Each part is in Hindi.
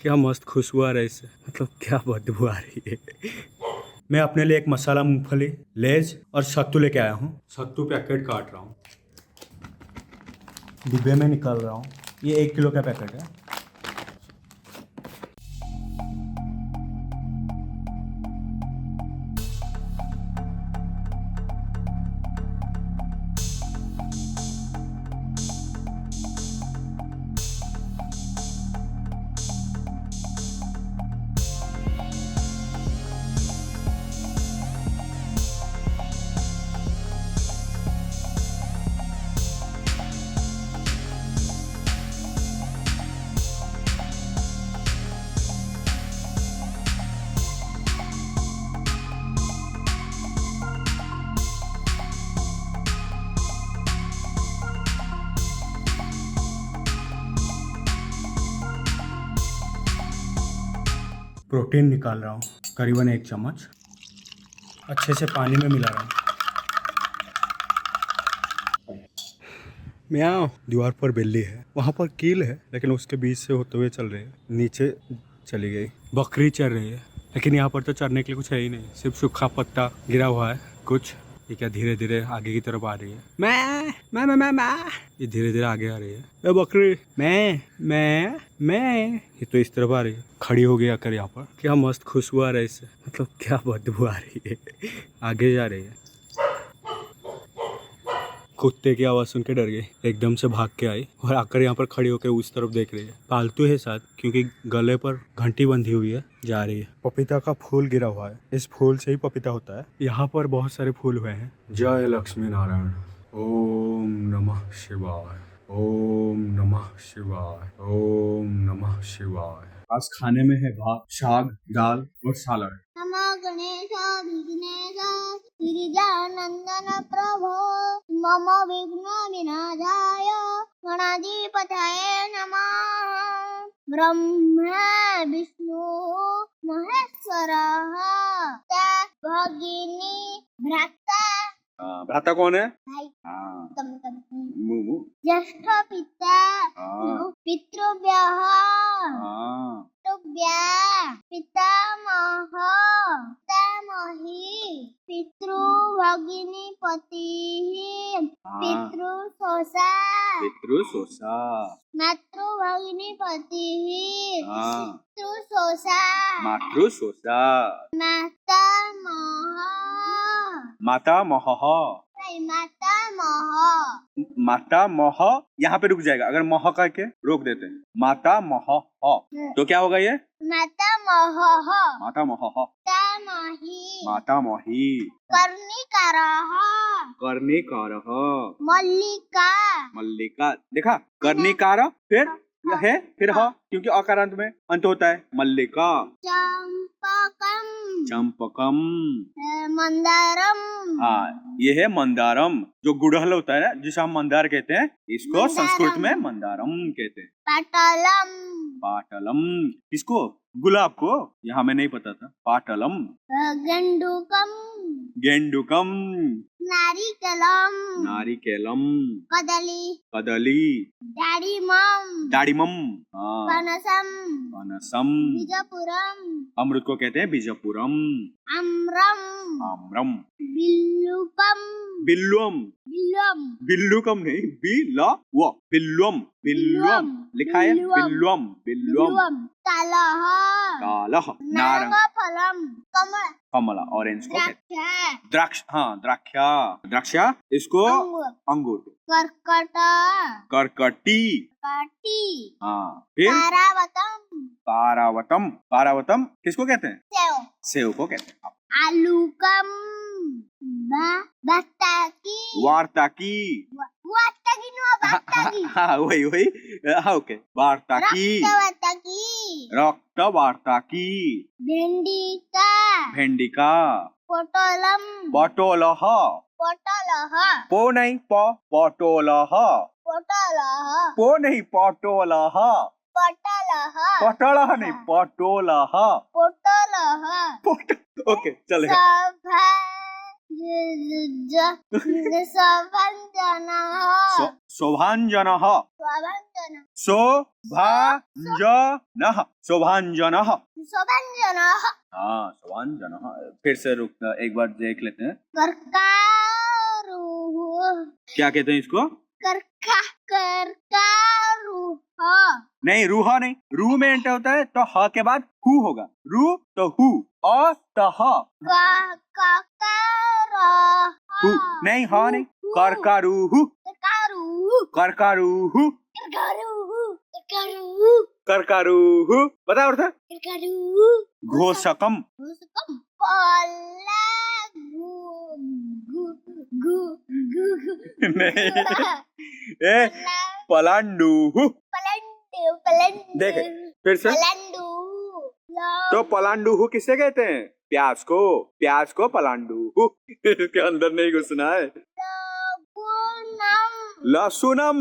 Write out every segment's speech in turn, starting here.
क्या मस्त खुशबू आ रहा है इससे, मतलब क्या बदबू आ रही है। मैं अपने लिए एक मसाला मूंगफली, लेज और सत्तू लेके आया हूँ। सत्तू पैकेट काट रहा हूँ, डिब्बे में निकाल रहा हूँ। ये 1 किलो का पैकेट है। प्रोटीन निकाल रहा हूँ, करीबन 1 चम्मच। अच्छे से पानी में मिला रहा हूँ। म्याऊं। दीवार पर बिल्ली है, वहाँ पर कील है लेकिन उसके बीच से होते हुए चल रही है, नीचे चली गई। बकरी चर रही है लेकिन यहाँ पर तो चरने के लिए कुछ है ही नहीं, सिर्फ सूखा पत्ता गिरा हुआ है कुछ। ये क्या धीरे धीरे आगे की तरफ आ रही है। मैं ये धीरे धीरे आगे आ रही है। ए बकरी, मैं ये तो इस तरफ आ रही है, खड़ी हो गई आकर यहाँ पर। क्या मस्त खुशबू आ रहा है इससे, मतलब क्या बदबू आ रही है। आगे जा रही है। कुत्ते की आवाज़ सुन के डर गई, एकदम से भाग के आई और आकर यहाँ पर खड़ी होकर उस तरफ देख रही है। पालतू है साथ, क्योंकि गले पर घंटी बंधी हुई है। जा रही है। पपीता का फूल गिरा हुआ है, इस फूल से ही पपीता होता है। यहाँ पर बहुत सारे फूल हुए हैं। जय लक्ष्मी नारायण। ओम नमः शिवाय, ओम नमः शिवाय, ओम नमः शिवाय। आज खाने में है भात, साग, दाल और सलाद। नमो गणेश विघ्नेश गिरिजानंदन प्रभो मम विघ्न विनाशाय गणाधिपतये नमः। ब्रह्मा विष्णु महेश्वरः भगिनी भ्राता। भ्राता कौन है? भाई। हाँ। ज्येष्ठ पिता पितृभ्यः पितामह पितामही पितृभगिनी पतिः पितृसोषा मातृभगिनी पतिः पितृसोषा माता मोह। यहाँ पे रुक जाएगा, अगर मोह करके रोक देते हैं। माता मोह तो क्या होगा ये? माता मोह माता मोही। कर्णिकारः मल्लिका। देखा, कर्णिकार फिर यह है, फिर ह, क्योंकि अकारांत में अंत होता है। मल्लिका। चंपकम मंदारम। हाँ, ये है मंदारम, जो गुड़हल होता है ना, जिसे हम मंदार कहते हैं, इसको संस्कृत में मंदारम कहते हैं। पाटलम किसको? गुलाब को। यहाँ में नहीं पता था। पाटलम। गेंडुकम। नारिकेलम। कदली। दाड़िमम। पनसम। अमृत को कहते हैं बीजपुरम। आम्रम। बिल्लुकम नहीं, बिल्लुम लिखा है। बिल्लुम। कालह। नारंग। कमला, ऑरेंज को कहते हैं। द्राक्षा। इसको अंगूर। करकटी। हाँ, फिर पारावतम किसको कहते हैं? सेव को कहते हैं। आलूकम। वार्ताकी। हाँ, वही। हाँ, ओके। वार्ताकी। रक्त वार्ताकी। भेंडिका। पटोलः। पो नहीं, पटोलः। पो नहीं, पटोलः। पटोलः नहीं, पटोलः। ओके, चलेगा। शोभञ्जनः शोभाञ्जनः शोभञ्जनः शोभाञ्जनः शोभाञ्जनः शोभञ्जनः हाँ शोभाञ्जनः। फिर से रुकना, एक बार देख लेते हैं कर्कारुः क्या कहते हैं इसको। कर्कारुः नहीं रूहा नहीं, रू में एंटर होता है तो ह के बाद हु होगा, रू तो हु और तो ह हु नहीं, ह नहीं, करकारूहु करकारूहु करकारूहु बता और था घोषकम नहीं ए पलांडूहु देखे फिर से तो पलांडूहु किसे कहते हैं, प्याज को पलांडूहु इसके अंदर नहीं घुसना है। लहसुनम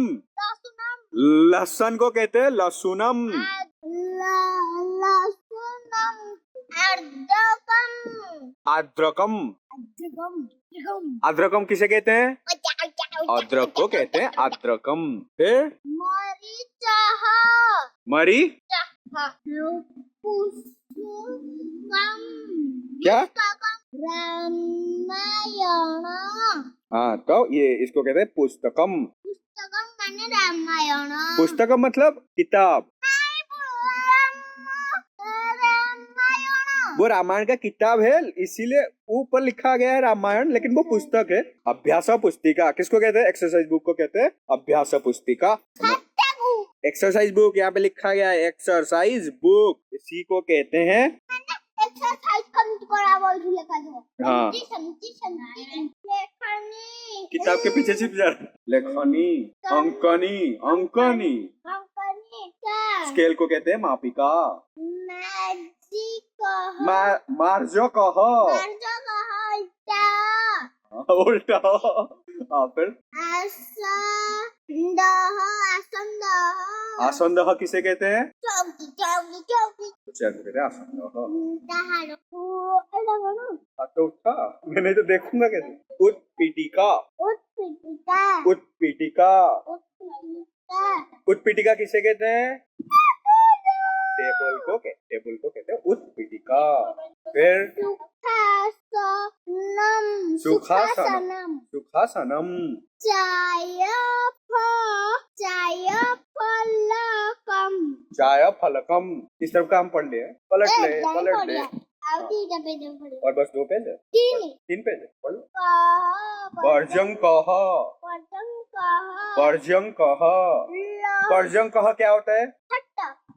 लहसन को कहते हैं लहसुनम अदरकम अदरकम किसे कहते हैं, अदरक को कहते हैं अदरकम। फिर मरी क्या रामायण हाँ तो ये इसको कहते हैं पुस्तकम। रामायण पुस्तकम मतलब किताब, वो रामायण का किताब है इसीलिए ऊपर लिखा गया है रामायण, लेकिन वो पुस्तक है। अभ्यास पुस्तिका किसको कहते हैं, एक्सरसाइज बुक को कहते हैं अभ्यास पुस्तिका। एक्सरसाइज बुक यहाँ पे लिखा गया है एक्सरसाइज बुक, इसी को कहते हैं हाँ किताब के पीछे छिप जा रहा, लेखनी अंकनी अंकनी स्केल को कहते हैं मापिका। मार्जो कहो उल्टा फिर आसंदह किसे कहते हैं, तो उठा मैंने तो देखूंगा कैसे। उत्पीठिका उत्पीठिका उत्पीठिका किसे कहते हैं, टेबल को कहते हैं उत्पीठिका। फिर सुखासनम सुखासनम चाय फलकम इस तरफ का हम पढ़ लिए, पलट ले और बस 2 पेज है 3 पेज है पढ़ लो। पर्जंक क्या होता है,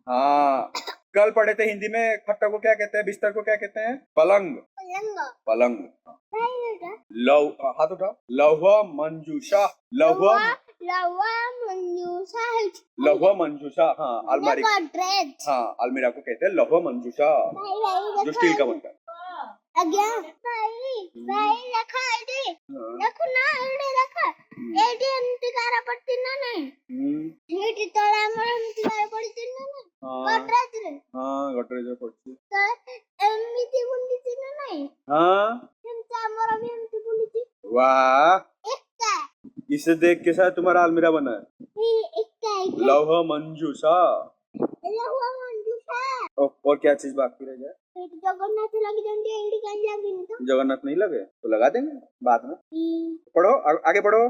हाँ कल पढ़े थे हिंदी में, खट्टा को क्या कहते हैं, बिस्तर को क्या कहते हैं, पलंग पलंग। हाथ उठाओ, लौह मंजूषा हाँ अलमारी हाँ अलमीरा को कहते हैं लौह मंजूषा जो स्टील का बनता है। गटरेज पड़ती वाह इसे देख के शायद तुम्हारा अलमीरा बना है, लौह मंजूषा। और क्या चीज बाकी रह जाए, जगन्नाथ नहीं लगे तो लगा देंगे बाद में। पढ़ो आगे पढ़ो।